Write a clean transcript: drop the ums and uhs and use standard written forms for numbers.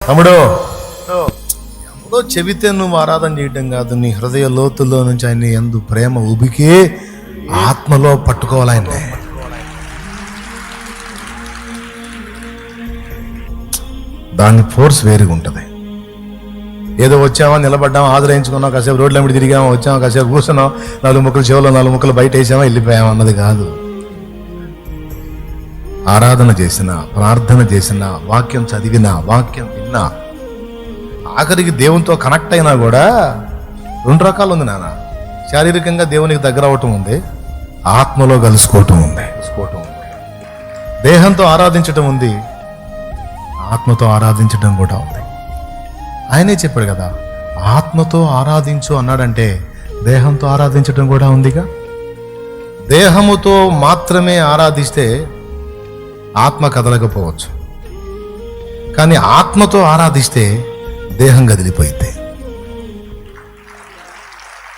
తమ్ముడు, ఎవడో చెబితే నువ్వు ఆరాధన చేయటం కాదు, నీ హృదయ లోతుల్లో నుంచి ఆయన యందు ప్రేమ ఉబికి ఆత్మలో పట్టుకోవాలి ఆయన్ని. దాని ఫోర్స్ వేరుగా ఉంటుంది. ఏదో వచ్చామా, నిలబడ్డామా, ఆదరించుకున్నాం, కాసేపు రోడ్ల మీద తిరిగామా, వచ్చామా, కాసేపు కూర్చున్నాం, 4 ముక్కలు చెవులో 4 ముక్కలు బయట వేసామా, వెళ్ళిపోయామా అన్నది కాదు. ఆరాధన చేసిన, ప్రార్థన చేసిన, వాక్యం చదివినా, వాక్యం విన్నా, ఆఖరికి దేవునితో కనెక్ట్ అయినా కూడా 2 రకాలు ఉంది నాన్న. శారీరకంగా దేవునికి దగ్గర అవటం ఉంది, ఆత్మలో కలుసుకోవటం ఉంది. దేహంతో ఆరాధించటం ఉంది, ఆత్మతో ఆరాధించటం కూడా ఉంది. ఆయనే చెప్పాడు కదా, ఆత్మతో ఆరాధించు అన్నాడంటే దేహంతో ఆరాధించటం కూడా ఉందిగా. దేహముతో మాత్రమే ఆరాధిస్తే ఆత్మ కదలకపోవచ్చు, కానీ ఆత్మతో ఆరాధిస్తే దేహం కదిలిపోయింది.